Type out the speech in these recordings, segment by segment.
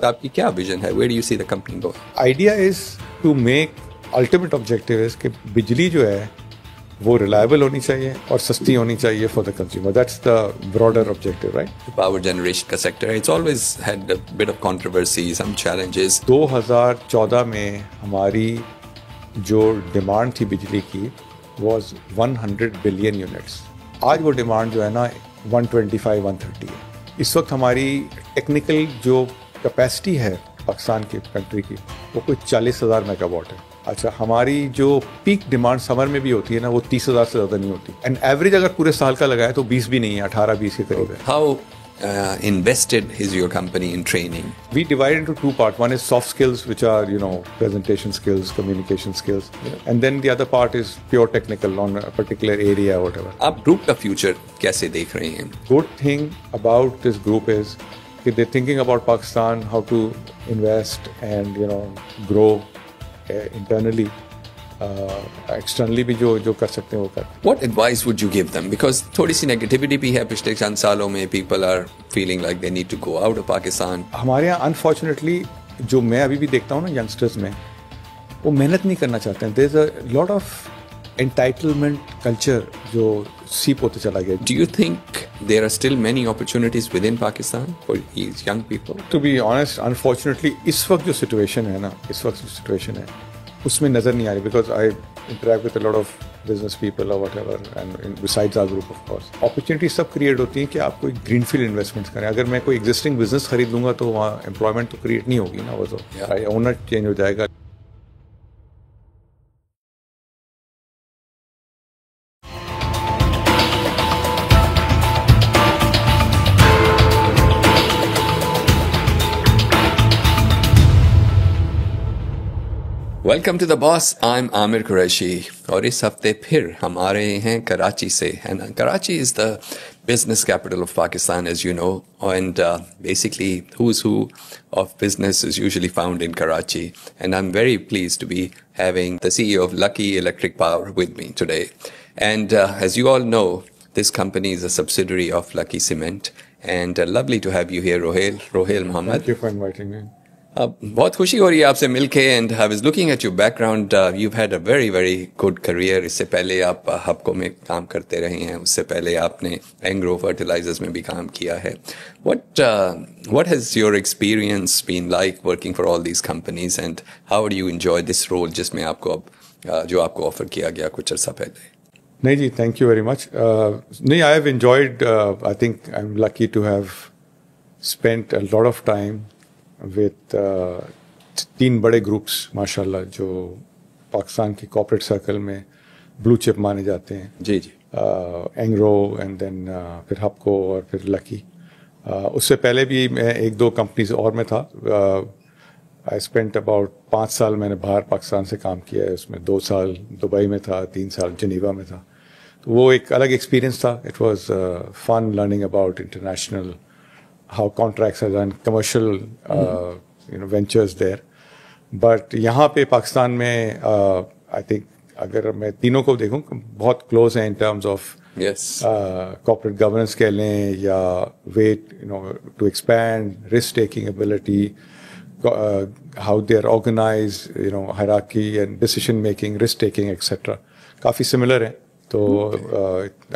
वक्त आपकी क्या विजन है? Where do you see the company going? Idea is to make ultimate objective is कि बिजली जो है वो reliable होनी चाहिए और सस्ती होनी चाहिए for the consumer. That's the broader objective, right? The power generation का sector, it's always had a bit of controversy, some challenges. 2014 में हमारी जो डिमांड थी बिजली की was 100 बिलियन यूनिट्स. आज वो डिमांड जो है ना 125-130 है. इस वक्त हमारी टेक्निकल जो कैपेसिटी है पाकिस्तान की कंट्री की वो कोई 40,000 मेगावाट है. अच्छा, हमारी जो पीक डिमांड समर में भी होती है ना वो 30,000 से ज़्यादा नहीं होती. एंड एवरेज अगर पूरे साल का लगाए तो 20 भी नहीं है, 18-20 के करीब है. How invested is your company in training? We divide into two parts. One is soft skills, which are, presentation skills, communication skills. Yeah. And then the other part is pure technical on a particular area or whatever. आप group का future कैसे देख रहे हैं? Good thing about this group is that they're thinking about Pakistan, how to invest and, grow internally. Externally भी जो कर सकते हैं वो कर. What advice would you give them? Because थोड़ी सी negativity भी है पिछले चंद सालों में. People are feeling like they need to go out of Pakistan. हमारे यहाँ unfortunately जो मैं अभी भी देखता हूँ ना youngsters में, वो मेहनत नहीं करना चाहते हैं. There's a lot of entitlement culture जो सीप होते चला गया. Do you think there are still many opportunities within Pakistan for these young people? To be honest, unfortunately इस वक्त जो situation है उसमें नज़र नहीं आ रही. Because I interact with a lot of business people और whatever and besides our group of course. Opportunity सब क्रिएट होती हैं कि आप कोई ग्रीनफील्ड इन्वेस्टमेंट्स करें. अगर मैं कोई एग्जिस्टिंग बिजनेस खरीद लूँगा तो वहाँ एम्प्लॉयमेंट तो क्रिएट नहीं होगी ना. वो तो ओनर चेंज हो जाएगा. Welcome to the boss. I'm Amir Qureshi. और इस हफ्ते फिर हम आ रहे हैं कराची से. And Karachi is the business capital of Pakistan, as you know. And basically, who's who of business is usually found in Karachi. And I'm very pleased to be having the CEO of Lucky Electric Power with me today. And as you all know, this company is a subsidiary of Lucky Cement. And lovely to have you here, Rohail Mohammed. Thank you for inviting me. बहुत खुशी हो रही है आपसे मिलके. And I was looking at your background. You had a very very good career. इससे पहले आप हबको में काम करते रहे हैं. उससे पहले आपने एंग्रो फर्टिलाइजर्स में भी काम किया है. What has your experience been like working for all these companies and how do you enjoy this role जिसमें आपको अब जो आपको ऑफर किया गया कुछ अर्सा पहले? नहीं जी, थैंक यू वेरी मच. नहीं, I have enjoyed. I think I am lucky to have spent a lot of time with 3 बड़े ग्रुप्स माशाल्लाह जो पाकिस्तान की कॉर्पोरेट सर्कल में ब्लू चिप माने जाते हैं. जी. एंग्रो एंड देन फिर हबको और फिर लकी. उससे पहले भी मैं 1-2 कंपनीज और में था. आई स्पेंट अबाउट 5 साल मैंने बाहर पाकिस्तान से काम किया है. उसमें 2 साल दुबई में था, 3 साल जिनेवा में था. तो वो एक अलग एक्सपीरियंस था. It was fun learning about international how contracts are done, commercial ventures there. But यहाँ पे पाकिस्तान में I think अगर मैं तीनों को देखूँ बहुत close हैं in terms of corporate governance कह लें या way to expand, risk taking ability, how they are organized, hierarchy and decision making, risk taking etc. काफ़ी similar है. तो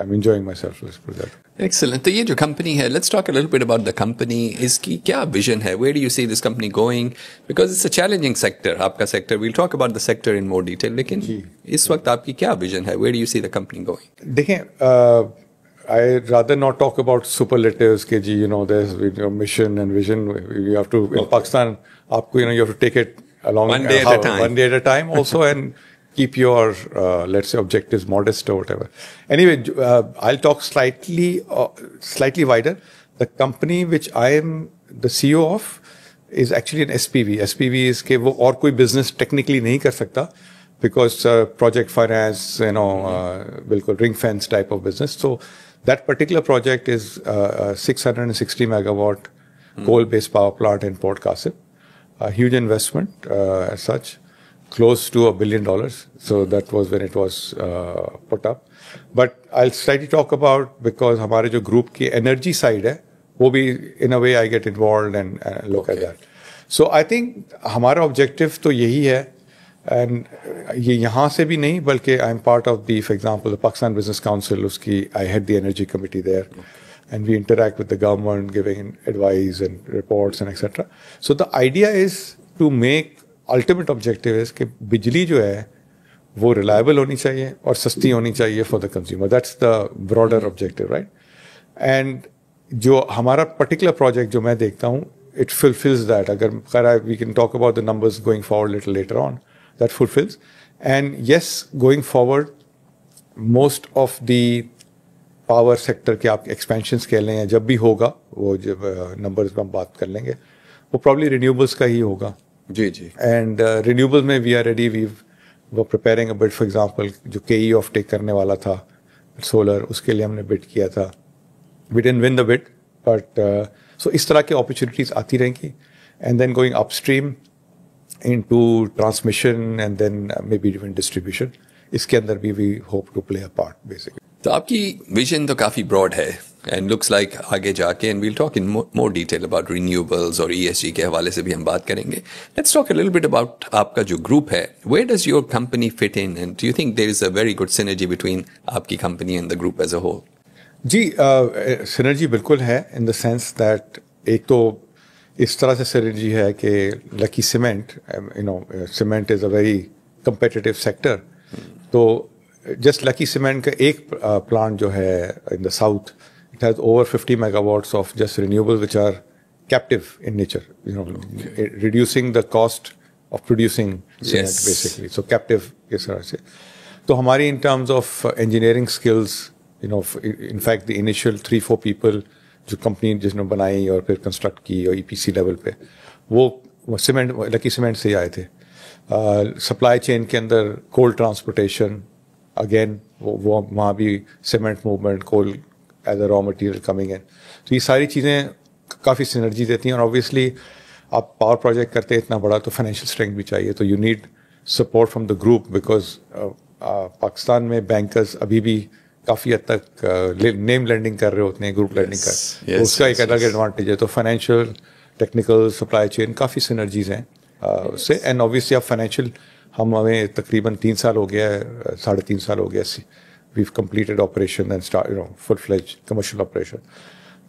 I'm enjoying myself, let's put that. Excellent. तो ये जो कंपनी है, let's talk a little bit about the company. इसकी क्या vision है? Where do you see this company going? Because it's a challenging sector. आपका sector. We'll talk about the sector in more detail. लेकिन इस वक्त आपकी क्या विजन है? Where do you see the company going? देखें, I rather not talk about superlatives के जी, there's mission and vision. You have to in Pakistan, आपको you have to take it along one day at a time. One day at a time also and keep your let's say objectives modest or whatever. Anyway, I'll talk slightly wider. The company which I am the CEO of is actually an SPV. SPV is कि वो और कोई business technically नहीं कर सकता because project finance, बिल्कुल ring fence type of business. So that particular project is 660 megawatt coal-based power plant in Port Qasim. A huge investment as such. Close to $1 billion. So that was when it was put up. But I'll slightly talk about because हमारे जो group की energy side है, वो भी in a way I get involved and look at that. So I think ہمارا objective تو یہی ہے, and یہ یہاں سے بھی نہیں بلکہ I am part of the, for example, the Pakistan Business Council, اس کی I head the energy committee there, and we interact with the government giving advice and reports and etc. So the idea is to make, ultimate objective is کہ بجلی جو ہے وہ reliable ہونی چاہیے اور سستی ہونی چاہیے for the consumer. That's the broader objective, right? And جو ہمارا particular project جو میں دیکھتا ہوں, it fulfills that. اگر خیر we can talk about the numbers going forward little later on, that fulfills. And yes, going forward, most of the power sector کے آپ expansions کہہ لیں, جب بھی ہوگا وہ جب numbers میں ہم بات کر لیں گے, وہ probably renewables کا ہی ہوگا. جی جی. And renewables میں we are ready, we're preparing a bid, for example, جو KE آف ٹیک کرنے والا تھا سولر, اس کے لیے ہم نے بid کیا تھا. We didn't win the bid, but so اس طرح کے opportunities آتی رہیں گی. And then going upstream into transmission and then maybe even distribution, اس کے اندر بھی we hope to play a part basically. تو آپ کی ویژن تو کافی براڈ ہے اینڈ لکس لائک آگے جا کے and we'll talk in more detail about renewables اور ESG کے حوالے سے بھی ہم بات کریں گے. Let's talk a little bit about آپ کا جو گروپ ہے, where does your company fit in and do you think there is a very good synergy between آپ کی کمپنی and the group as a whole? جی, سینرجی بالکل ہے ان دا سینس دیٹ ایک تو اس طرح سے سینرجی ہے کہ Lucky Cement, cement is a very competitive sector. تو جسٹ لکی سیمنٹ کا ایک پلانٹ جو ہے in the south, it has over 50 megawatts of just renewable which are captive in nature, reducing the cost of producing cement basically. So captive اس طرح سے. تو ہماری in terms of engineering skills, in fact the initial 3-4 people جو company جس نے بنائی اور پھر کنسٹرکٹ کی اور EPC لیول پہ, وہ سیمنٹ, لکی سیمنٹ سے ہی آئے تھے. سپلائی چین کے اندر کول ٹرانسپورٹیشن, اگین وہ وہاں بھی cement movement, coal as a raw material coming in. تو یہ ساری چیزیں کافی سینرجی دیتی ہیں. اور اوبیسلی آپ پاور پروجیکٹ کرتے ہیں اتنا بڑا تو فائنینشیل اسٹرینتھ بھی چاہیے, تو you need support from the group, because Pakistan میں بینکرز ابھی بھی کافی حد تک نیم لینڈنگ کر رہے ہوتے ہیں, گروپ لینڈنگ کر, اس کا ایک الگ ایڈوانٹیج ہے. تو فائنینشیل, ٹیکنیکل, سپلائی چین کافی سینرجیز ہیں اس سے. اینڈ اوبیسلی اب فائنینشیل ہمیں تقریباً 3 سال ہو گیا ہے, 3.5 سال ہو گیا, we've completed operation and full fledged commercial operation.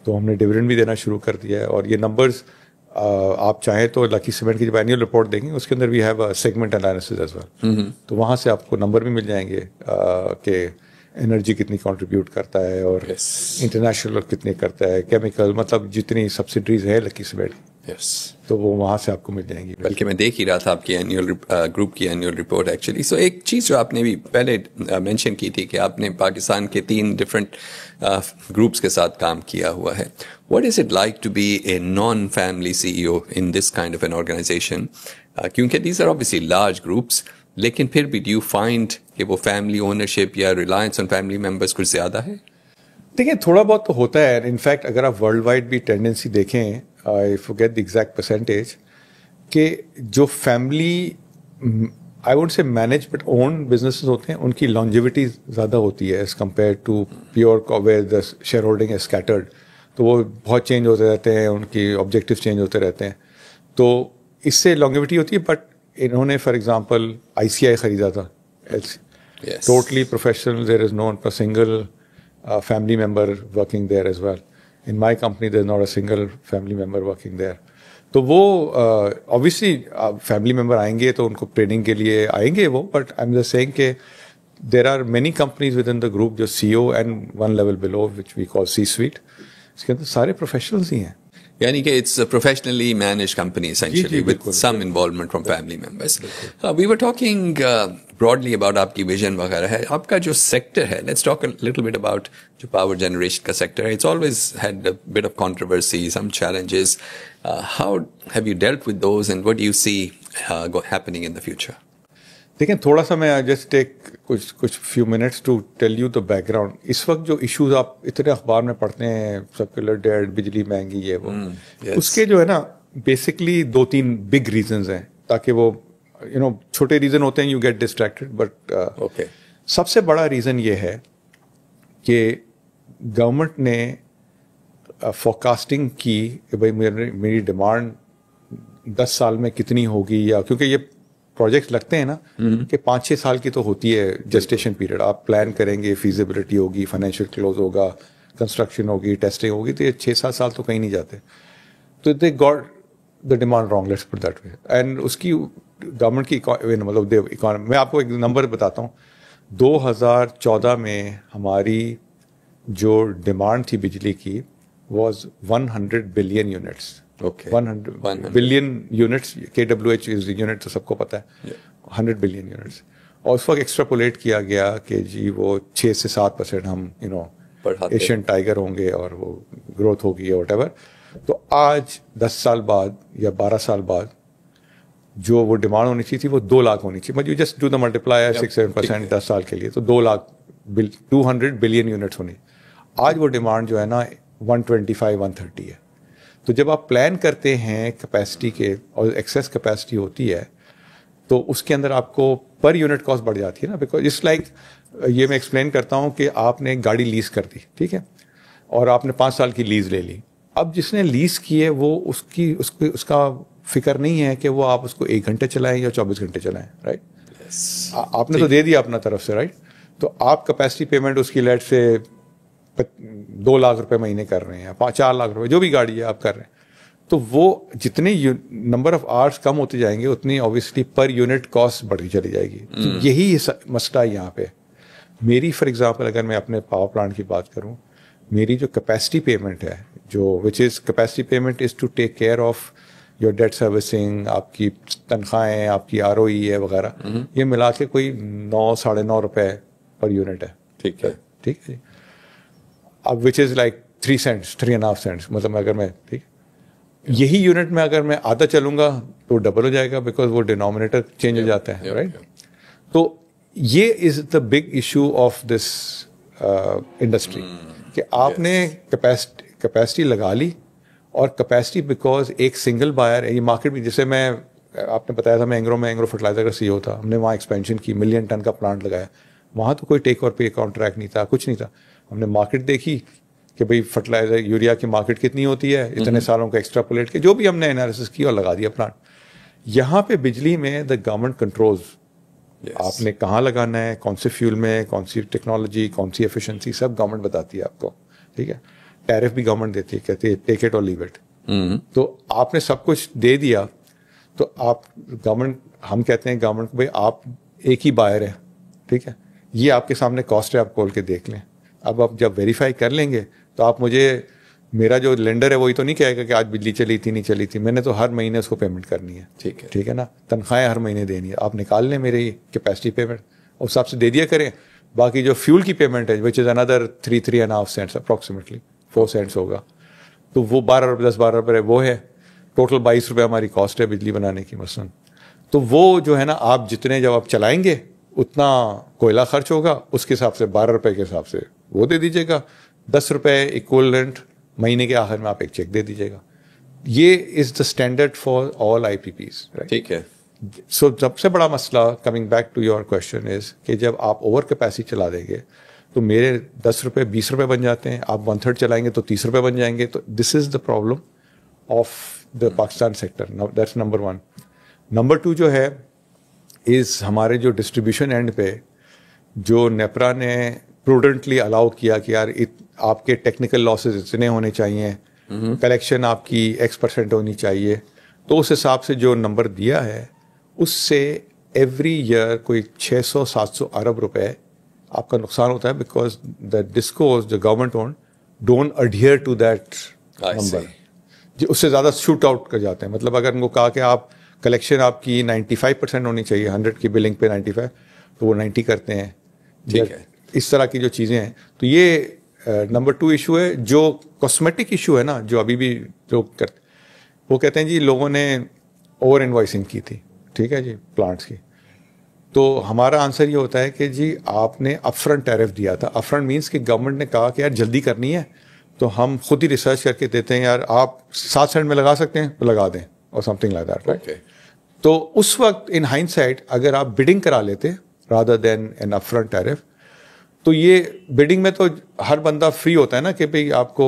تو ہم نے ڈویڈنڈ بھی دینا شروع کر دیا ہے. اور یہ نمبرز آپ چاہیں تو لکی سیمنٹ کی جب اینیول رپورٹ دیں گے اس کے اندر we have a segment analysis as well, تو وہاں سے آپ کو نمبر بھی مل جائیں گے کہ انرجی کتنی کنٹریبیوٹ کرتا ہے اور انٹرنیشنل کتنے کرتا ہے, کیمیکل, مطلب جتنی سبسڈریز ہیں لکی سیمنٹ, تو وہ وہاں سے آپ کو مل جائیں گی. بلکہ میں دیکھ ہی رہا تھا آپ کی اینیول گروپ کی اینیول رپورٹ ایکچولی. سو ایک چیز جو آپ نے بھی پہلے مینشن کی تھی کہ آپ نے پاکستان کے 3 ڈفرینٹ گروپس کے ساتھ کام کیا ہوا ہے. What is it like to be a non family CEO in this kind of an organization? کیونکہ these are obviously large groups, لیکن پھر بھی ڈو یو فائنڈ کہ وہ فیملی اونرشپ یا ریلائنس آن فیملی ممبرس کچھ زیادہ ہے؟ دیکھیں تھوڑا بہت تو ہوتا ہے. انفیکٹ اگر آپ ورلڈ وائڈ بھی ٹینڈنسی دیکھیں, I forget the exact percentage, کہ جو family I would say manage but own businesses ہوتے ہیں ان کی لانجیوٹی زیادہ ہوتی ہے as compared to pure where the share holding is scattered. تو وہ بہت چینج ہوتے رہتے ہیں, ان کی آبجیکٹیو چینج ہوتے رہتے ہیں, تو اس سے لانگیوٹی ہوتی ہے. بٹ انہوں نے فار ایگزامپل ICI خریدا تھا, totally professional, there is no single family member working there as well. In my company there is not a single family member working there. تو وہ obviously family member آئیں گے تو ان کو ٹریننگ کے لیے آئیں گے وہ, but I'm just saying کہ there are many companies within the group جو CEO and one level below which we call C-suite, اس کے اندر سارے professionals ہی ہیں. یعنی کہ it's a professionally managed company essentially with some involvement from family members. We were talking broadly about آپ کی vision وغیرہ ہے. آپ کا جو sector ہے, let's talk a little bit about جو power generation کا sector ہے. It's always had a bit of controversy, some challenges. How have you dealt with those and what do you see happening in the future? دیکھیں تھوڑا سا میں just take کچھ few minutes to tell you the background. اس وقت جو issues آپ اتنے اخبار میں پڑھتے ہیں, سیکولر ڈیٹ, بجلی مہنگی ہے, وہ اس کے جو ہے نا بیسکلی 2-3 بگ ریزنز ہیں, تاکہ وہ چھوٹے ریزن ہوتے ہیں, یو گیٹ ڈسٹریکٹڈ, بٹ سب سے بڑا ریزن یہ ہے کہ گورنمنٹ نے فورکاسٹنگ کی کہ بھائی میری ڈیمانڈ 10 साल में कितनी होगी, या क्योंकि ये प्रोजेक्ट्स लगते हैं ना कि 5-6 साल की तो होती है जेस्टेशन पीरियड. आप प्लान करेंगे, फीजिबिलिटी होगी, फाइनेंशियल क्लोज होगा, कंस्ट्रक्शन होगी, टेस्टिंग होगी, तो ये 6-7 साल तो कहीं नहीं जाते. तो they got the demand wrong, let's put that way. And उसकी गवर्नमेंट की मतलब इकोनॉमी, मैं आपको एक नंबर बताता हूँ. 2014 में हमारी जो डिमांड थी बिजली की was 100 billion units. Okay. 100 billion units. KWH is the unit, तो सबको पता है. 100 billion units. और उस वक्त एक्सट्रापोलेट किया गया कि जी वो 6 से 7% हम एशियन टाइगर होंगे और वो ग्रोथ होगी या whatever. तो आज 10 साल बाद या 12 साल बाद जो वो डिमांड होनी चाहिए थी वो 2 लाख होनी चाहिए. मतलब you just do the multiply 6-7% 10 साल के लिए, तो 2 लाख 200 बिलियन यूनिट्स होनी. आज वो डिमांड जो है ना 125-130 है. तो जब आप प्लान करते हैं कैपेसिटी के और एक्सेस कैपेसिटी होती है तो उसके अंदर आपको पर यूनिट कॉस्ट बढ़ जाती है ना. बिकॉज इट्स लाइक ये मैं एक्सप्लेन करता हूँ कि आपने एक गाड़ी लीज कर दी, ठीक है, और आपने 5 साल की लीज ले ली. अब जिसने लीज की है वो उसका फिक्र नहीं है कि वो आप उसको 1 घंटे चलाएं या 24 घंटे चलाएं, राइट. आपने तो दे दिया अपना तरफ से, राइट. तो आप कैपेसिटी पेमेंट उसकी लेट से 2 लाख रुपए महीने कर रहे हैं, 4 लाख रुपए, जो भी गाड़ी है आप कर रहे हैं. तो वो जितने नंबर ऑफ आवर्स कम होते जाएंगे उतनी ऑब्वियसली पर यूनिट कॉस्ट बढ़ती चली जाएगी. तो यही मसला है यहाँ पे. मेरी फॉर एग्जांपल अगर मैं अपने पावर प्लांट की बात करूँ, मेरी जो कैपेसिटी पेमेंट है, जो which is capacity payment is to take care of your debt servicing, आपकी तनख्वाहें, आपकी ROE है वगैरह, ये मिला के कोई 9-9.5 रुपए पर यूनिट है. ठीक है, ठीक है. अब which is like 3 cents, 3.5 cents. मतलब अगर मैं, ठीक, यही यूनिट में अगर मैं आधा चलूंगा तो डबल हो जाएगा, बिकॉज वो डिनोमिनेटर चेंज हो जाता है, राइट. तो ये is the big issue of this industry कि आपने कैपेसिटी लगा ली, और कैपेसिटी बिकॉज एक सिंगल बायर है. ये मार्केट भी, जैसे मैं आपने बताया था, मैं एंग्रो फर्टिलाइजर का CEO था. हमने वहाँ एक्सपेंशन की, 1 मिलियन टन का प्लांट लगाया. वहाँ तो कोई टेक और पे कॉन्ट्रैक्ट नहीं था, कुछ नहीं था. हमने मार्केट देखी कि भाई फर्टिलाइजर यूरिया की मार्केट कितनी होती है, इतने सालों का एक्स्ट्रापोलेट के जो भी हमने एनालिसिस किया और लगा दिया प्लांट. यहाँ पे बिजली में द गवर्नमेंट कंट्रोल्स. आपने कहाँ लगाना है, कौन से फ्यूल में, कौन सी टेक्नोलॉजी, कौन सी एफिशिएंसी, सब गवर्नमेंट बताती है आपको, ठीक है. टैरिफ भी गवर्नमेंट देती है, कहती है टेक इट और लीव इट. तो आपने सब कुछ दे दिया, तो आप गवर्नमेंट, हम कहते हैं गवर्नमेंट को भाई आप एक ही बायर है, ठीक है, ये आपके सामने कॉस्ट है, आप खोल के देख लें. अब आप जब वेरीफाई कर लेंगे तो आप मुझे, मेरा जो लेंडर है वही तो नहीं कहेगा कि आज बिजली चली थी नहीं चली थी. मैंने तो हर महीने उसको पेमेंट करनी है, ठीक है ना. तनख्वाहें हर महीने देनी है, आप निकाल लें मेरी कैपेसिटी पेमेंट, उस हिसाब से दे दिया करें. बाकी जो फ्यूल की पेमेंट है which is another 3.5 cents approximately 4 cents होगा, तो वो 10-12 रुपये वो है. टोटल 22 रुपये हमारी कॉस्ट है बिजली बनाने की मसलन. तो वो जो है ना, आप जितने जब आप चलाएंगे उतना कोयला खर्च होगा, उसके हिसाब से 12 रुपये के हिसाब से वो दे दीजिएगा. 10 रुपये इक्वलेंट महीने के आखिर में आप एक चेक दे दीजिएगा. ये is the standard for all IPPs, right. ठीक है. सो सबसे बड़ा मसला, coming back to your question, is कि जब आप ओवर कैपेसिटी चला देंगे तो मेरे 10 रुपये 20 रुपये बन जाते हैं, आप 1/3 चलाएंगे तो 30 रुपये बन जाएंगे. तो this is the problem of the Pakistan sector. That's number 1. Number 2 जो है इज हमारे जो डिस्ट्रीब्यूशन एंड पे जो नेपरा ने प्रूडेंटली अलाउ किया कि यार आपके टेक्निकल लॉसेज इतने होने चाहिए, कलेक्शन आपकी X% होनी चाहिए. तो उस हिसाब से जो नंबर दिया है उससे एवरी ईयर कोई 600-700 अरब रुपए आपका नुकसान होता है, बिकॉज द डिस्कोज जो government own don't adhere to that number. उससे ज़्यादा शूट आउट कर जाते हैं. मतलब अगर उनको कहा कि आप कलेक्शन आपकी 95% होनी चाहिए, 100 की बिलिंग पे 95, तो वो 90 करते हैं. ठीक है. इस तरह की जो चीज़ें हैं, तो ये नंबर 2 इशू है. जो कॉस्मेटिक इशू है ना, जो अभी भी लोग करते, वो कहते हैं जी लोगों ने ओवर इनवॉइसिंग की थी, ठीक है जी, प्लांट्स की. तो हमारा आंसर ये होता है कि जी आपने अपफ्रंट टैरिफ दिया था. अपफ्रंट मीन्स कि गवर्नमेंट ने कहा कि यार जल्दी करनी है तो हम खुद ही रिसर्च करके देते हैं, यार आप 7 सेंट में लगा सकते हैं तो लगा दें, और समथिंग लाइक दैट, राइट. तो उस वक्त इन हाइंडसाइट अगर आप बिडिंग करा लेते rather than an upfront tariff, तो ये बिडिंग में तो हर बंदा फ्री होता है ना कि भाई आपको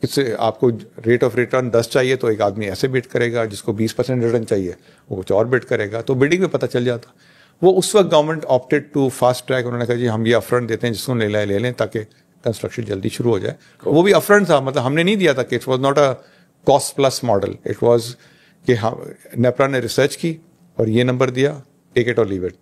किससे आपको रेट ऑफ रिटर्न 10 चाहिए तो एक आदमी ऐसे बिड करेगा, जिसको 20% रिटर्न चाहिए वो कुछ और बिड करेगा, तो बिडिंग में पता चल जाता। वो उस वक्त government opted to fast track, उन्होंने कहा जी हम ये अपफ्रंट देते हैं, जिसको ले लें ताकि कंस्ट्रक्शन जल्दी शुरू हो जाए। वो भी अपफ्रंट था, मतलब हमने नहीं दिया था कि it was not a cost plus model, it was कि हम नेपरा ने रिसर्च की और ये नंबर दिया, टेक इट और leave it,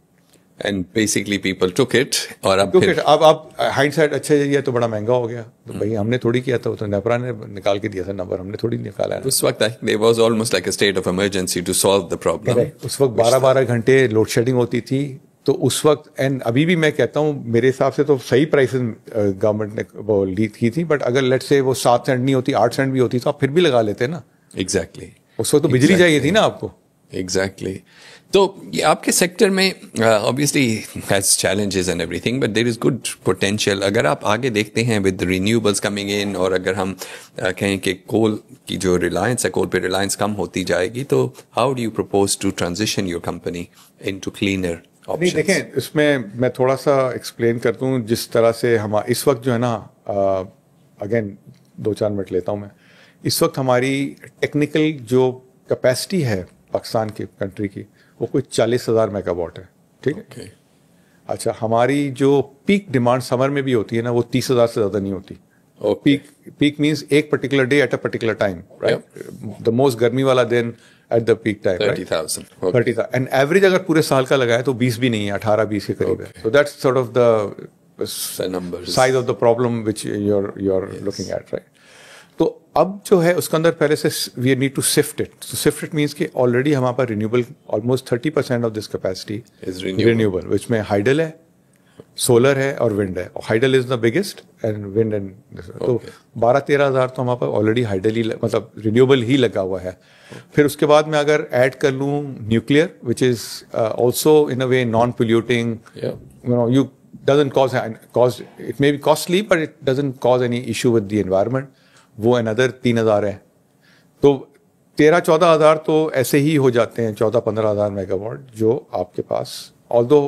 and basically people took it. और अब हाइंडसाइड अच्छा ये तो बड़ा महंगा हो गया, तो भाई हमने थोड़ी किया था, वो तो नेपरा ने निकाल के दिया था नंबर, हमने थोड़ी निकाला है। उस वक्त there was almost like a state of emergency to solve the problem. उस वक्त 12-12 घंटे लोड शेडिंग होती थी, तो उस वक्त, एंड अभी भी मैं कहता हूँ मेरे हिसाब से तो सही प्राइसेस गवर्नमेंट ने वो ली थी, बट अगर लेट से वो 7 सेंट नहीं होती, 8 सेंट भी होती, तो आप फिर भी लगा लेते ना। एग्जैक्टली, उस वक्त तो बिजली चाहिए थी ना आपको। एग्जैक्टली। तो ये आपके सेक्टर में obviously has challenges and everything, but there is good potential. अगर आप आगे देखते हैं विद रिन्यूएबल्स कमिंग इन, और अगर हम कहें कि कोल की जो रिलायंस है, कोल पे रिलायंस कम होती जाएगी, तो how do you propose to transition your company into cleaner options? देखें, इसमें मैं थोड़ा सा एक्सप्लेन कर दूं, जिस तरह से हम इस वक्त जो है ना, अगेन 2-4 मिनट लेता हूं मैं। इस वक्त हमारी टेक्निकल जो कैपेसिटी है पाकिस्तान की कंट्री की, वो कोई 40,000 मेगावाट है, ठीक है। Okay. अच्छा, हमारी जो पीक डिमांड समर में भी होती है ना, वो 30,000 से ज़्यादा नहीं होती। और पीक मीन्स एक particular day at a particular time, right. The most गर्मी वाला दिन at the peak time, 30,000। 30,000, and average अगर पूरे साल का लगाए तो 20 भी नहीं है, 18-20 के करीब है। So that's sort of the size of the problem which you're looking at, right? तो अब जो है उसके अंदर पहले से we need to shift it. तो सिफ्ट इट मीन्स कि ऑलरेडी हमारे पास renewable almost 30% of this capacity is renewable, which में हाइडल है, सोलर है और विंड है। Hydel is the biggest and wind and तो 12-13 हज़ार तो हमारे पास ऑलरेडी हाइडल ही, मतलब रिन्यूएबल ही लगा हुआ है। फिर उसके बाद मैं अगर ऐड कर लूँ nuclear, which is also in a way non polluting, you doesn't cause it may be costly but it doesn't cause any issue with the environment, वो another 3,000 है। तो 13-14 हज़ार तो ऐसे ही हो जाते हैं, 14-15 हज़ार मेगावाट जो आपके पास, ऑल्दो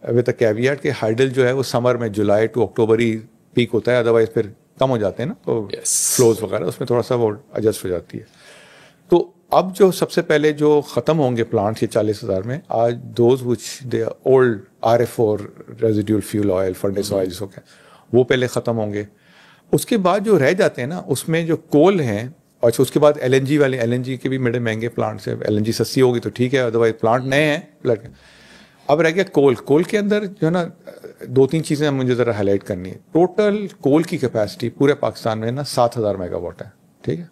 विद अ कैविएट कि हाइडल जो है वो समर में जुलाई टू अक्टूबर ही पीक होता है, अदरवाइज फिर कम हो जाते हैं ना, तो फ्लोज वगैरह उसमें थोड़ा सा वो एडजस्ट हो जाती है। तो अब जो सबसे पहले जो ख़त्म होंगे प्लांट्स ये 40,000 में, आज those which they old RF4 residual fuel oil, furnace oil जिसको कहते हैं, वो पहले ख़त्म होंगे। उसके बाद जो रह जाते हैं ना, उसमें जो कोल हैं, और उसके बाद LNG वाले, LNG के भी बड़े महंगे प्लांट्स हैं। LNG सस्ती होगी तो ठीक है, अदरवाइज प्लांट नए हैं। अब रह गया कोल। कोल के अंदर जो है ना 2-3 चीज़ें मुझे ज़रा हाईलाइट करनी है। टोटल कोल की कैपेसिटी पूरे पाकिस्तान में ना 7,000 मेगावाट है, ठीक है।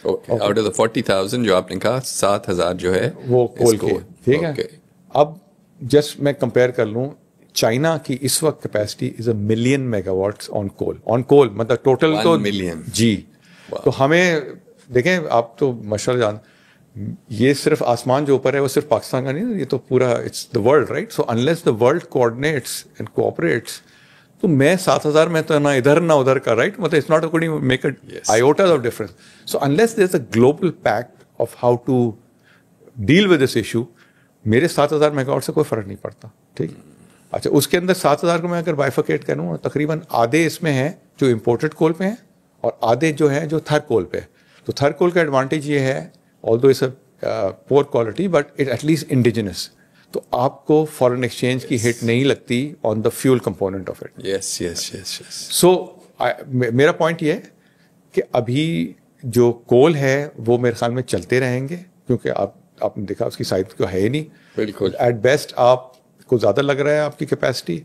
आउट ऑफ द 40,000 जो आपने कहा, 7,000 जो है वो कोल की, ठीक है। अब जस्ट मैं कंपेयर कर लूँ, चाइना की इस वक्त capacity is 1 million megawatts on coal, मतलब टोटल तो मिलियन जी। तो हमें देखें, आप तो मशहूर जान, ये सिर्फ आसमान जो ऊपर है वो सिर्फ पाकिस्तान का नहीं, ये तो पूरा it's the world, right. So unless the world coordinates and cooperates, तो मैं 7,000 में तो ना इधर ना उधर का, राइट, मतलब it's not going to make a iota of difference. So unless there is a global pact of how to deal with this issue, मेरे 7,000 मेगावाट से कोई फर्क नहीं पड़ता, ठीक। अच्छा, उसके अंदर 7,000 को मैं अगर बाइफिकेट करूँ, तकरीबन आधे इसमें हैं जो इम्पोर्टेड कोल पे हैं और आधे जो हैं जो थर कोल पे। तो थर कोल का एडवांटेज ये है, although it's a poor quality but it at least indigenous, तो आपको फॉरेन एक्सचेंज की हिट नहीं लगती on the fuel component of it. Yes yes yes yes. So मेरा पॉइंट ये है कि अभी जो कोल है वो मेरे ख्याल में चलते रहेंगे, क्योंकि आपने देखा उसकी साइज तो है ही नहीं। बिल्कुल। एट बेस्ट आपको ज़्यादा लग रहा है आपकी कैपेसिटी,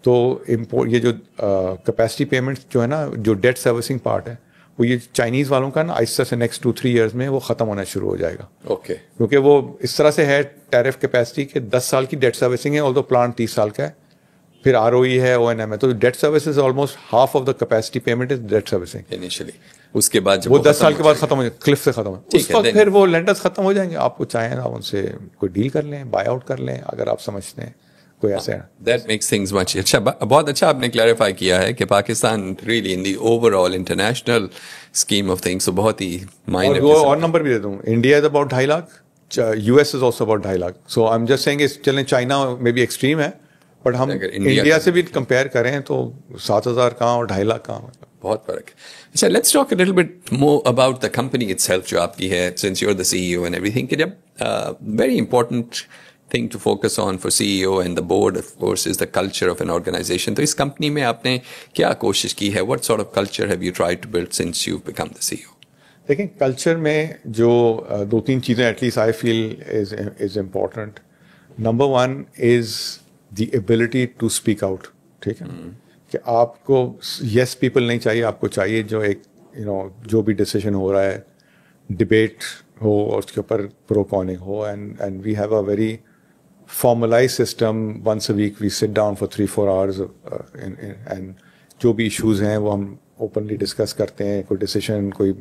तो ये जो कैपेसिटी पेमेंट जो है ना, जो डेट सर्विसिंग पार्ट है, वो ये चाइनीज़ वालों का ना आहिस्ता से नेक्स्ट 2-3 ईयर्स में वो ख़त्म होना शुरू हो जाएगा। ओके। क्योंकि वो इस तरह से है टैरिफ कैपेसिटी के 10 साल की डेट सर्विसिंग है, ऑल्दो प्लांट 30 साल का है, फिर ROE है, ONM है, तो debt services almost half of the capacity payment is debt servicing initially. उसके बाद वो 10 साल के बाद खत्म हो जाए, क्लिफ से खत्म हो जाए, उस वक्त फिर वो लेंडर्स खत्म हो जाएंगे। आपको चाहें ना उनसे कोई डील कर लें, बाय आउट कर लें, अगर आप समझते हैं कोई ऐसे। दैट मेक्स थिंग्स मच अच्छा। बहुत अच्छा आपने क्लैरिफाई किया है कि Pakistan really in the overall international scheme of things बहुत ही माइनर। और नंबर भी दे दूं, India is about 2.5 lakh, US is also about 2.5 lakh. So I am just saying, चलें चाइना मे बी एक्सट्रीम है, बट हम इंडिया से भी कंपेयर करें तो 7,000 कहाँ और 2.5 लाख कहाँ। بہت فرق ہے. اچھا, let's talk a little bit more about the company itself جو آپ کی ہے, since you are the CEO and everything, کہ جب very important thing to focus on for CEO and the board, of course, is the culture of an organization. تو اس company میں آپ نے کیا کوشش کی ہے? What sort of culture have you tried to build since you've become the CEO? دیکھیں, culture میں جو 2-3 چیزیں at least I feel is important. Number 1 is the ability to speak out. ٹھیک ہے, کہ آپ کو یس پیپل نہیں چاہیے, آپ کو چاہیے جو ایک جو بھی ڈیسیژن ہو رہا ہے ڈبیٹ ہو اور اس کے اوپر پرو کوننگ ہو. And we have a very formalized system. Once a week we sit down for 3-4 hours and جو بھی ایشوز ہیں وہ ہم اوپنلی ڈسکس کرتے ہیں. کوئی ڈیسیشن, کوئی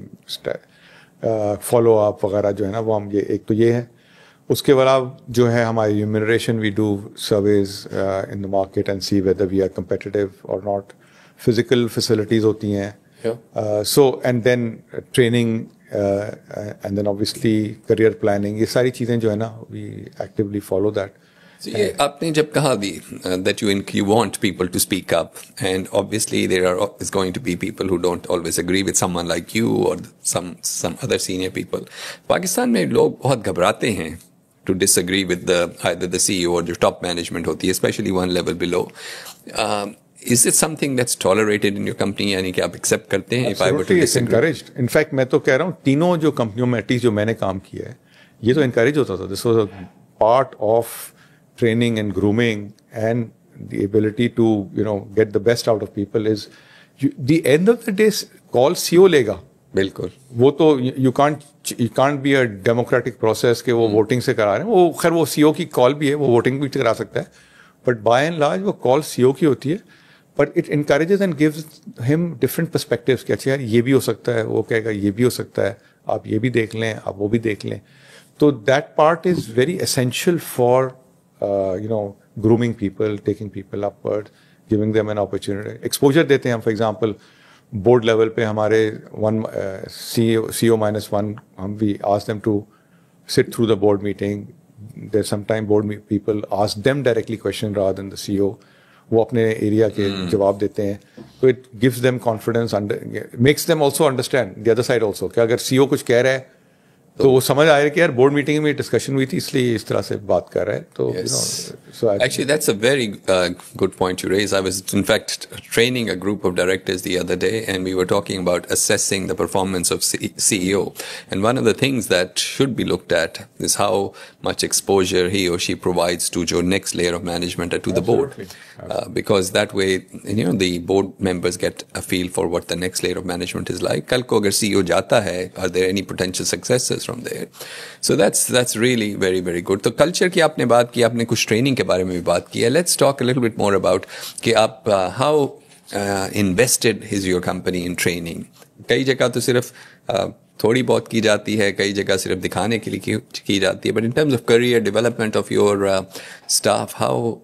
فالو اپ وغیرہ جو ہے نا, وہ ہم ایک تو یہ ہے. اس کے علاوہ جو ہے ہماری remuneration, we do surveys in the market and see whether we are competitive اور ناٹ. فزیکل فیسلٹیز ہوتی ہیں, so and then training and then obviously career planning. یہ ساری چیزیں جو ہے نا we actively follow that. یہ آپ نے جب کہا بھی that you want people to speak up, and obviously there is going to be people who don't always agree with someone like you or some other senior people. Pakistan میں لوگ بہت گھبراتے ہیں to disagree with either the CEO or جو top management ہوتی ہے, especially one level below. Is it something that's tolerated in your company, یعنی کہ آپ accept کرتے ہیں? Absolutely, it's encouraged. In fact, میں تو کہہ رہا ہوں تینوں جو کمپنیوں میں ایٹ لیسٹ جو میں نے کام کیا ہے یہ تو انکریج ہوتا تھا. This was a part of training and grooming and the ability to get the best out of people is the end of the day call CEO لے گا. بالکل, وہ تو you can't be a democratic process کہ وہ voting سے کرا رہے ہیں. وہ خیر وہ CEO کی کال بھی ہے, وہ ووٹنگ بھی کرا سکتا ہے, بٹ بائی اینڈ لارج وہ کال CEO کی ہوتی ہے. But it encourages and gives him different perspectives کہ اچھا یار یہ بھی ہو سکتا ہے, وہ کہے گا یہ بھی ہو سکتا ہے, آپ یہ بھی دیکھ لیں, آپ وہ بھی دیکھ لیں. تو that part is very essential for grooming people, taking people upward, giving them an opportunity. Exposure دیتے ہیں ہم. فار ایگزامپل بورڈ لیول پہ ہمارے CEO-1 ہم we ask them to sit through the board meeting. There's sometimes board people ask them directly question rather than the CEO. وہ اپنے area کے جواب دیتے ہیں. تو it gives them confidence, makes them also understand the other side also, کہ اگر CEO کچھ کہہ رہا ہے تو وہ سمجھ آ رہا ہے کہ یار بورڈ میٹنگ میں ڈسکشن ہوئی تھی اس لیے اس طرح سے بات کر رہا ہے. تو actually that's a very good point you raise. I was in fact training a group of directors the other day and we were talking about assessing the performance of CEO, and one of the things that should be looked at is how much exposure he or she provides to your next layer of management or to the board. Because that way the board members get a feel for what the next layer of management is like. Kal ko agar CEO jata hai, are there any potential successes from there? So that's really very very good. تو culture کی آپ نے بات کی, آپ نے کچھ training کے بارے میں بھی بات کی ہے. Let's talk a little bit more about کہ آپ how invested is your company in training. کئی جگہ تو صرف تھوڑی بہت کی جاتی ہے, کئی جگہ صرف دکھانے کے لیے کی جاتی ہے, but in terms of career development of your staff how?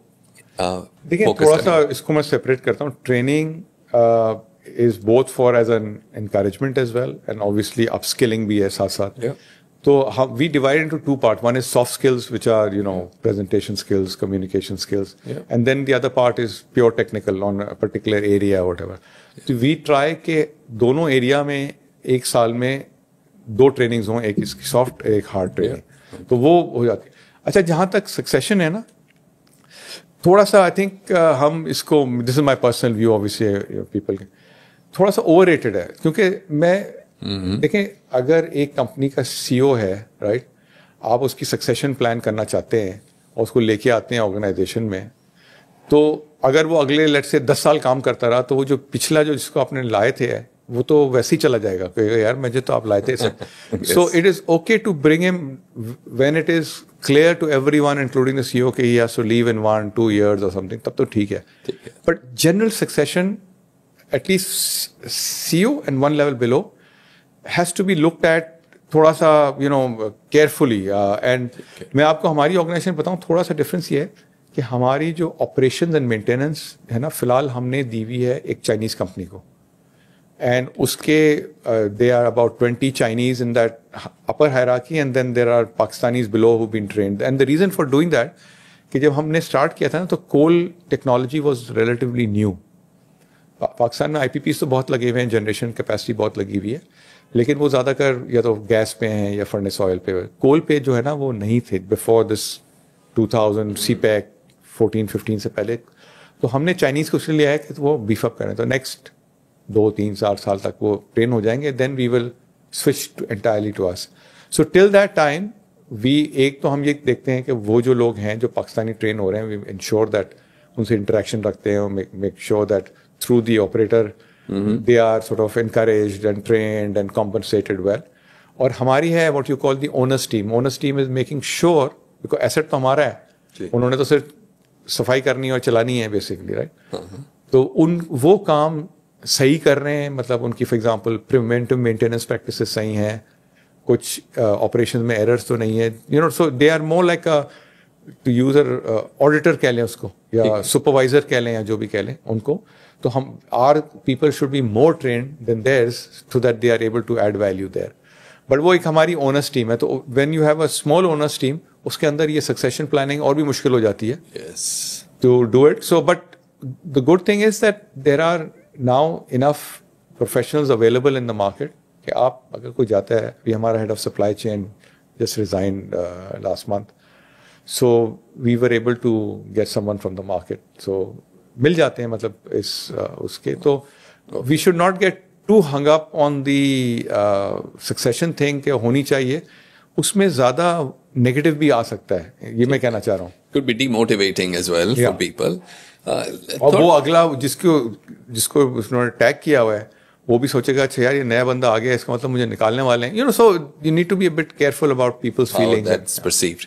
دیکھیں تھوڑا سا اس کو میں سیپریٹ کرتا ہوں. Training is both for as an encouragement as well and obviously upskilling بھی ہے ساتھ ساتھ. تو we divide into 2 parts. One is soft skills which are presentation skills, communication skills, and then the other part is pure technical on a particular area whatever. So we try کہ دونوں area میں ایک سال میں 2 trainings ہوں, ایک اس کی soft ایک ہارڈ ٹریننگ, تو وہ ہو جاتی ہے. اچھا جہاں تک سکسیشن ہے نا, تھوڑا سا آئی تھنک ہم اس کو, this is my personal view obviously people کے, تھوڑا سا اوور ریٹڈ ہے. کیونکہ میں دیکھیں اگر ایک کمپنی کا CEO ہے رائٹ, آپ اس کی سکسیشن پلان کرنا چاہتے ہیں اور اس کو لے کے آتے ہیں آرگنائزیشن میں, تو اگر وہ اگلے لیٹ سے 10 سال کام کرتا رہا تو وہ جو پچھلا جو جس کو آپ نے لائے تھے وہ تو ویسے ہی چلا جائے گا, کہے گا یار مجھے تو آپ لائے تھے. So it is okay to bring him when it is clear to everyone including the CEO کہ he has to leave in 1-2 years اور سم تھنگ, تب تو ٹھیک ہے. But general succession at least CEO and 1 level below has to be looked at تھوڑا سا carefully. And میں آپ کو ہماری آرگنائزیشن بتاؤں, تھوڑا سا ڈفرینس یہ ہے کہ ہماری جو آپریشنز اینڈ مینٹیننس ہے نا, فی الحال ہم نے دی ہوئی ہے ایک چائنیز کمپنی کو, اینڈ اس کے they are about 20 Chinese in that upper hierarchy and then there are Pakistanis below who've been trained. And the reason for doing that کہ جب ہم نے اسٹارٹ کیا تھا نا تو coal technology was relatively new, Pakistan में IPPs तो बहुत लगे हुए हैं, जनरेशन कैपेसिटी बहुत लगी हुई है, लेकिन वो ज़्यादातर या तो गैस पे हैं या फर्नेस ऑयल पे. कोल पे जो है ना वो नहीं थे बिफोर दिस 2000 CPEC 14-15 से पहले. तो हमने चाइनीज़ को उसके लिए लिया है कि वो बीफ अप करें. तो नेक्स्ट 2-3-4 साल तक वो ट्रेन हो जाएंगे, then we will switch entirely to us. So till that time एक तो हम ये देखते हैं कि वो जो लोग हैं जो पाकिस्तानी ट्रेन हो रहे हैं, वी इंश्योर दैट उनसे इंटरेक्शन रखते हैं, make sure that through the operator they are sort of encouraged and trained and compensated well. और हमारी है what you call the owners team. Owners team is making sure, because asset तो हमारा है, उन्होंने तो सिर्फ सफाई करनी और चलानी है बेसिकली, राइट. तो वो काम सही कर रहे हैं, मतलब उनकी for example preventive maintenance practices सही हैं, कुछ ऑपरेशन में एरर्स तो नहीं है, you know. So they are more like a to user auditor कह लें उसको, या सुपरवाइजर कह लें, या जो भी कह लें उनको. तो हम आर people should be more trained then theirs so that they are able to add value there. But वो एक हमारी ओनर्स टीम है. तो when you have a small owners team, उसके अंदर ये सक्सेशन प्लानिंग और भी मुश्किल हो जाती है to do it. So but the good thing is that there are now enough professionals available in the market कि आप अगर कोई जाता है, भी हमारा head of supply chain just resigned last month, so we were able to get someone from the market. So मिल जाते हैं, मतलब इस उसके. तो we should not get too hung up on the succession thing कि होनी चाहिए, उसमें ज़्यादा नेगेटिव भी आ सकता है, ये मैं कहना चाह रहा हूँ. Could be demotivating as well for people. और वो अगला जिसको उसने टैग किया हुआ है, वो भी सोचेगा अच्छा यार ये नया बंदा आ गया, इसका मतलब मुझे निकालने वाले हैं, you know. So you need to be a bit careful about people's feelings. That's perceived.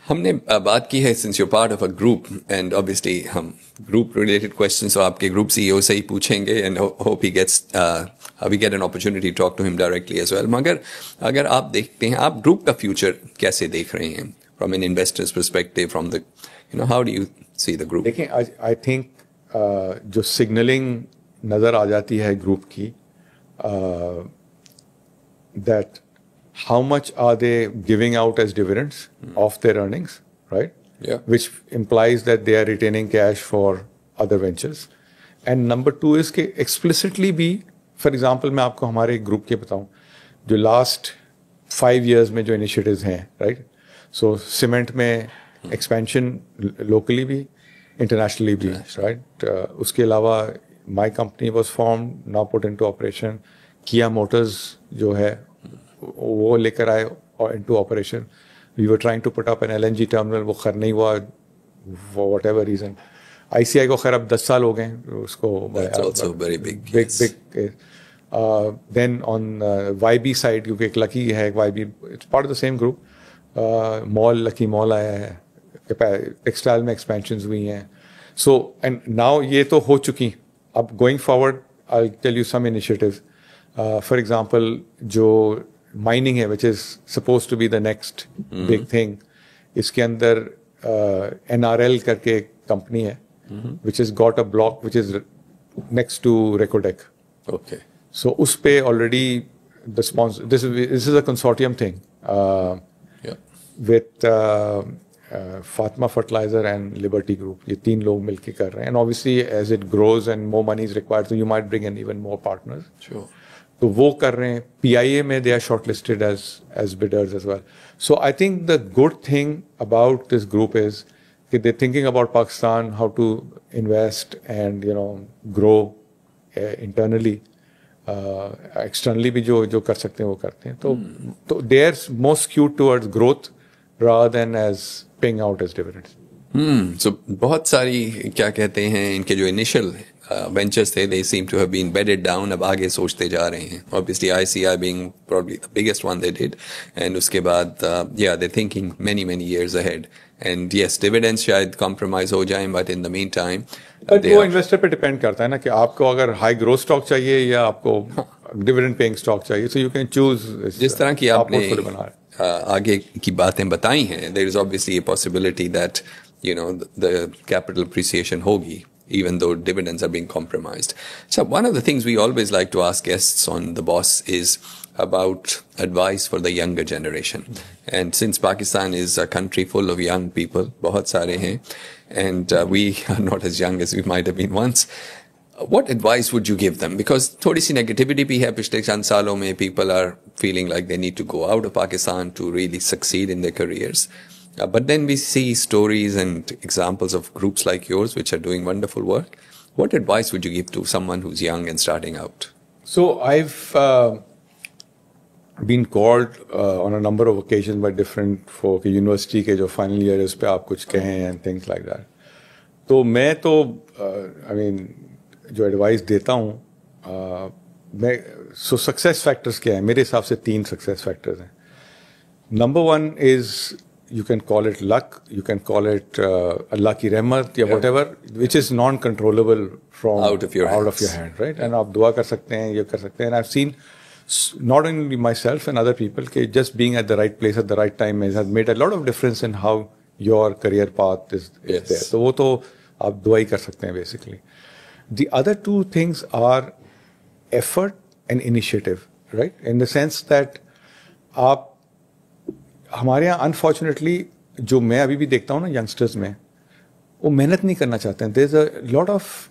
हमने बात की है since you're part of a group and obviously हम group related questions तो आपके group CEO से ही पूछेंगे and hope he gets we get an opportunity to talk to him directly as well. मगर अगर आप देखते हैं, आप group का future कैसे देख रहे हैं from an investor's perspective, from the, you know, how do you see the group? देखिए, I think जो signaling नज़र आ जाती है group की, that how much are they giving out as dividends of their earnings, right? Yeah. Which implies that they are retaining cash for other ventures. And number two is कि explicitly भी, for example, मैं आपको हमारे group के बताऊं, जो last 5 years में जो initiatives हैं, right? So cement में expansion locally भी, internationally भी, right? उसके अलावा my company was formed, now put into operation. Kia Motors जो है वो लेकर आए into operation. We were trying to put up an LNG terminal, वो खैर नहीं हुआ for whatever reason. ICI को खैर अब 10 साल हो गए उसको. That's also very big. Big. Then on YB side, क्योंकि एक लकी है, YB it's part of the same group. Mall, lucky mall आया है, टेक्सटाइल में expansions हुई हैं. So and now ये तो हो चुकी. अब going forward, I'll tell you some initiatives. For example, जो माइनिंग है, which is supposed to be the next big thing, इसके अंदर NRL करके एक कंपनी है, which has got a block which is next to Recodec. Okay. So उस पे already the sponsor, this is a consortium thing with Fatma Fertilizer and Liberty Group. ये 3 लोग मिलके कर रहे हैं. And obviously as it grows and more money is required, so you might bring in even more partners. Sure. तो वो कर रहे हैं. PIA में they are shortlisted as bidders as well. So I think the good thing about this group is that they're thinking about Pakistan, how to invest and, you know, grow internally. Externally भी जो कर सकते हैं वो करते हैं. तो they are more skewed towards growth rather than as paying out as dividends. So बहुत सारी क्या कहते हैं इनके जो initial ventures थे, they seem to have been bedded down. अब आगे सोचते जा रहे हैं. Obviously ICI being probably the biggest one they did, and उसके बाद they're thinking many years ahead. And yes, dividends शायद compromise हो जाएं, but in the meantime वो इन्वेस्टर पे डिपेंड करता है ना कि आपको अगर हाई ग्रोथ स्टॉक चाहिए या आपको डिविडेंड पेइंग स्टॉक चाहिए. So you can choose. जिस तरह की आपने आगे की बातें बताई हैं, there is obviously a possibility that, you know, the capital appreciation hogi, even though dividends are being compromised. So one of the things we always like to ask guests on The Boss is about advice for the younger generation. And since Pakistan is a country full of young people, बहुत सारे हैं, and we are not as young as we might have been once. what advice would you give them? Because थोड़ी सी negativity भी है पिछले चंद सालों में. People are feeling like they need to go out of Pakistan to really succeed in their careers. But then we see stories and examples of groups like yours which are doing wonderful work. What advice would you give to someone who's young and starting out? So I've been called on a number of occasions by different folk, university के जो final years पे आप कुछ कहें and things like that. तो मैं तो I mean जो एडवाइस देता हूँ मैं सक्सेस फैक्टर्स क्या है मेरे हिसाब से 3 सक्सेस फैक्टर्स हैं. Number 1 is you can call it luck, you can call it Allah ki rahmat या whatever, which is non-controllable from out of your hand, right? And आप दुआ कर सकते हैं, ये कर सकते हैं. And I've seen not only myself and other people कि just being at the right place at the right time has made a lot of difference in how your career path is there. तो वो तो आप दुआ ही कर सकते हैं basically. The other 2 things are effort and initiative, right? In the sense that आप हमारे यहाँ अनफॉर्चुनेटली जो मैं अभी भी देखता हूँ ना यंगस्टर्स में वो मेहनत नहीं करना चाहते हैं. There is a lot of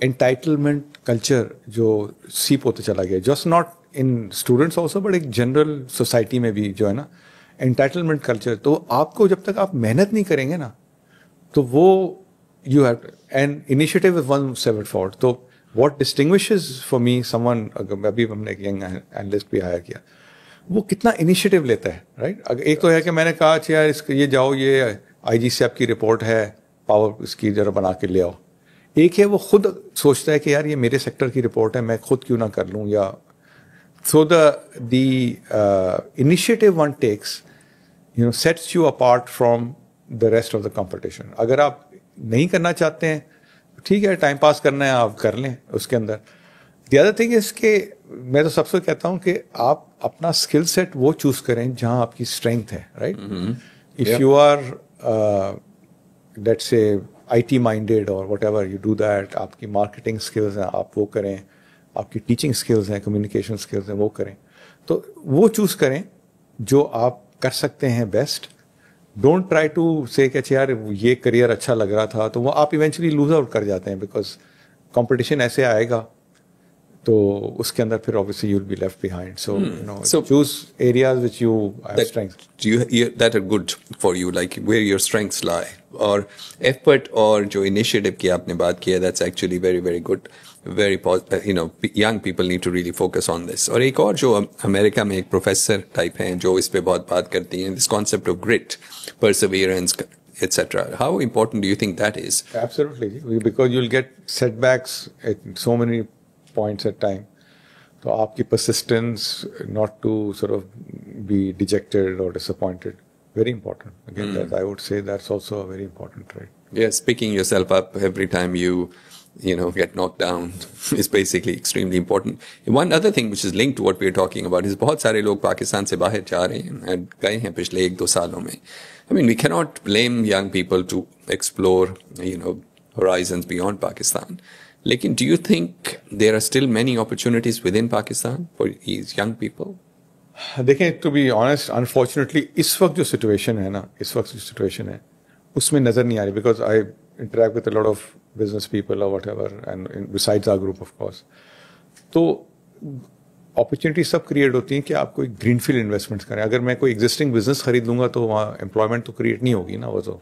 entitlement culture जो सीप होते चला गया, just not in students also but एक जनरल सोसाइटी में भी जो है ना एंटाइटलमेंट कल्चर. तो आपको जब तक आप मेहनत नहीं करेंगे ना तो वो you have and initiative is one step forward. तो what distinguishes for me someone, अभी हमने एक यंग एनालिस्ट भी हायर किया, वो कितना इनिशिएटिव लेता है, राइट? एक तो है कि मैंने कहा अच्छा यार इसको ये जाओ, ये आईजी से आपकी रिपोर्ट है, पावर इसकी जरा बना के ले आओ. एक है वो खुद सोचता है कि यार ये मेरे सेक्टर की रिपोर्ट है, मैं खुद क्यों ना कर लूँ. या so the initiative one takes sets you apart from the rest of the competition. अगर आप नहीं करना चाहते हैं ठीक है, टाइम पास करना है आप कर लें उसके अंदर. द अदर थिंग इज के मैं तो सबसे कहता हूँ कि आप अपना स्किल सेट वो चूज करें जहाँ आपकी स्ट्रेंथ है, right? If you are let's say IT minded और व्हाटएवर यू डू दैट, आपकी मार्केटिंग स्किल्स हैं आप वो करें, आपकी टीचिंग स्किल्स हैं, कम्युनिकेशन स्किल्स हैं वो करें. तो वो चूज करें जो आप कर सकते हैं बेस्ट. डोंट ट्राई टू से कि यार ये करियर अच्छा लग रहा था, तो वो आप इवेंचुअली लूज आउट कर जाते हैं बिकॉज कंपटीशन ऐसे आएगा तो उसके अंदर फिर obviously you'll be left behind. So choose areas which you have strengths. That are good for you, like where your strengths lie. और effort और जो initiative की आपने बात किया, that's actually very very good. Very young people need to really focus on this. और एक और जो अमेरिका में एक प्रोफेसर टाइप हैं जो इस पे बहुत बात करती हैं, this concept of grit, perseverance, etc. How important do you think that is? Absolutely, because you'll get setbacks at so many points at time. So आपकी persistence not to sort of be dejected or disappointed, very important. Again, that I would say that's also a very important trait. Yes, picking yourself up every time you get knocked down is basically extremely important. One other thing which is linked to what we are talking about is बहुत सारे लोग पाकिस्तान से बाहर जा रहे हैं, गए हैं पिछले 1-2 सालों में. I mean, we cannot blame young people to explore, horizons beyond Pakistan. Lekin, do you think there are still many opportunities within Pakistan for these young people? देखें, to be honest, unfortunately, इस वक्त जो situation है उसमें नज़र नहीं आ रही, because I interact with a lot of business people or whatever, and besides our group of course. तो opportunities सब create होती हैं कि आप कोई greenfield investments करें. अगर मैं कोई existing business खरीद लूँगा तो वहाँ employment तो create नहीं होगी ना, वो तो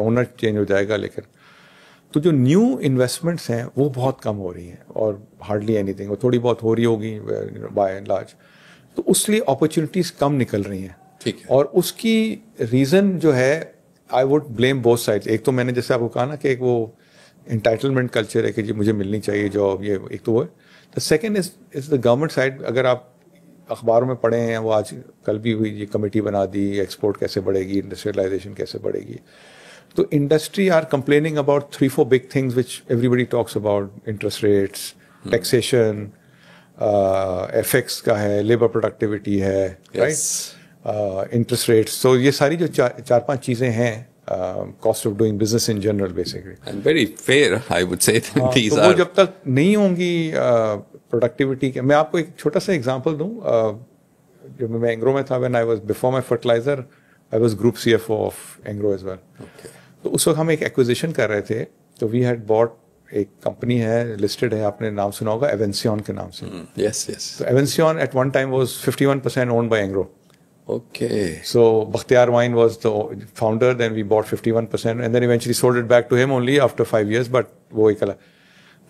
owner change हो जाएगा. लेकिन तो जो न्यू इन्वेस्टमेंट्स हैं वो बहुत कम हो रही हैं और हार्डली एनीथिंग, वो थोड़ी बहुत हो रही होगी बाय एंड लार्ज. तो उसलिए अपॉर्चुनिटीज कम निकल रही हैं. ठीक है. और उसकी रीज़न जो है, I would blame both sides. एक तो मैंने जैसे आपको कहा ना कि एक वो एंटाइटलमेंट कल्चर है कि जी मुझे मिलनी चाहिए जॉब, ये एक तो वो है. The second is the government side. अगर आप अखबारों में पढ़े हैं, वो आज कल भी हुई, ये कमेटी बना दी, एक्सपोर्ट कैसे बढ़ेगी, इंडस्ट्रियलाइजेशन कैसे बढ़ेगी. तो industry are complaining about 3-4 big things which everybody talks about. Interest rates, taxation, FX का है, लेबर प्रोडक्टिविटी है, राइट, इंटरेस्ट रेट्स. तो ये सारी जो 4-5 चीज़ें हैं, cost of doing business in general basically, and very fair I would say. तो वो जब तक नहीं होंगी प्रोडक्टिविटी के. मैं आपको एक छोटा सा एग्जांपल दूं. जब मैं एंग्रो में था, when I was before my fertiliser, I was group CFO of Engro as well. तो उस वक्त हम एक एक्विजिशन कर रहे थे. तो वी हैड बॉट एक कंपनी है लिस्टेड है, आपने नाम सुना होगा एवेंसियन के नाम से. Yes, yes. So एवेंसियन at one time was 51% owned by Engro. Okay. So Bakhtiar Wine was the founder, then we bought 51% and then eventually sold it back to him only after 5 years, but वो एक अलग.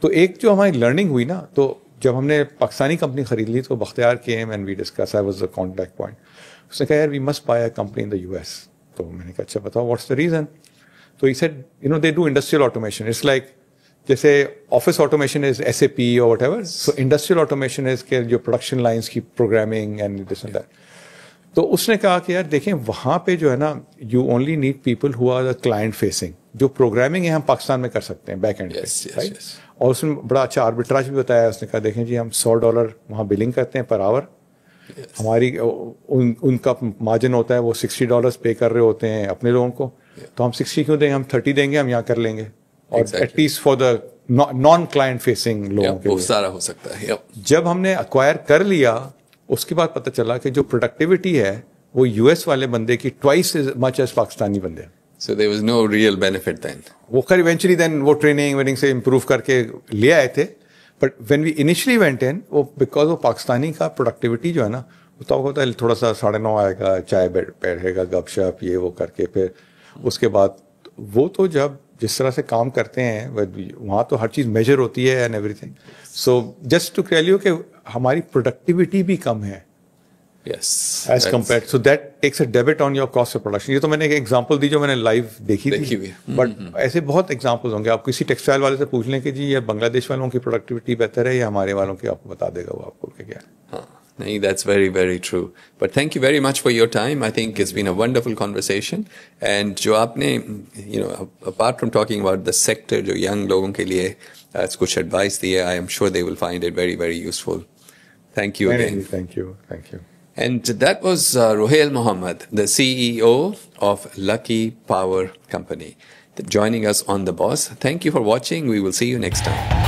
तो एक जो हमारी learning हुई ना, तो जब हमने पाकिस्तानी कंपनी खरीद ली तो Bakhtiar came and we discuss, I was the contact point. उसने कहा यार we must buy a company in the US. तो मैंने कहा अच्छा बताओ व्हाट्स द रीजन. तो he said you know they do industrial automation. It's like जैसे ऑफिस ऑटोमेशन इज SAP और whatever, so industrial automation is के जो प्रोडक्शन लाइंस की programming and this and that. तो उसने कहा कि यार देखें वहाँ पे जो है ना you only need people who are the client facing. जो प्रोग्रामिंग है हम पाकिस्तान में कर सकते हैं बैक एंड पे, राइट. और उसने बड़ा अच्छा आर्बिट्राज भी बताया. उसने कहा देखें जी हम $100 वहाँ बिलिंग करते हैं पर आवर. हमारी उनका मार्जिन होता है वो $60 पे कर रहे होते हैं अपने लोगों को. तो हम 60 क्यों देंगे, हम 30 देंगे, हम यहाँ कर लेंगे. और at least for the non client facing लोगों के लिए सारा हो सकता है. जब हमने अक्वायर कर लिया उसके बाद पता चला कि जो प्रोडक्टिविटी है वो US वाले बंदे की twice as much as Pakistani बंदे. So there was no real benefit then. वो खैर इवेंचुअली देन वो ट्रेनिंग से इम्प्रूव करके ले आए थे. But when we initially went in वो बिकॉज वो पाकिस्तानी का प्रोडक्टिविटी जो है ना तो होता है थोड़ा सा 9:30 आएगा, चाय बैठेगा, गपशप ये वो करके, फिर उसके बाद वो तो जब जिस तरह से काम करते हैं वहाँ तो हर चीज़ मेजर होती है and everything. So just to tell you कि हमारी प्रोडक्टिविटी भी कम है Yes. as compared, so that takes a debit on your cost of production. ये तो मैंने एक एग्जांपल दी जो मैंने लाइव देखी थी. बट ऐसे बहुत एग्जांपल्स होंगे. आप किसी टेक्सटाइल वाले से पूछ लें कि जी ये बांग्लादेश वालों की प्रोडक्टिविटी बेहतर है या हमारे वालों की, आपको बता देगा वो आपको क्या है. हाँ, नहीं, that's very, very true. But thank you very much for your time. I think it's been a wonderful conversation. And जो आपने, you know, apart from talking about the sector, जो young लोगों के लिए कुछ advice दी है, I am sure they will find it very, very useful. Thank you again. Thank you. And that was Ruhail Mohammed, the CEO of Lucky Power Company, joining us on The Boss. Thank you for watching. We will see you next time.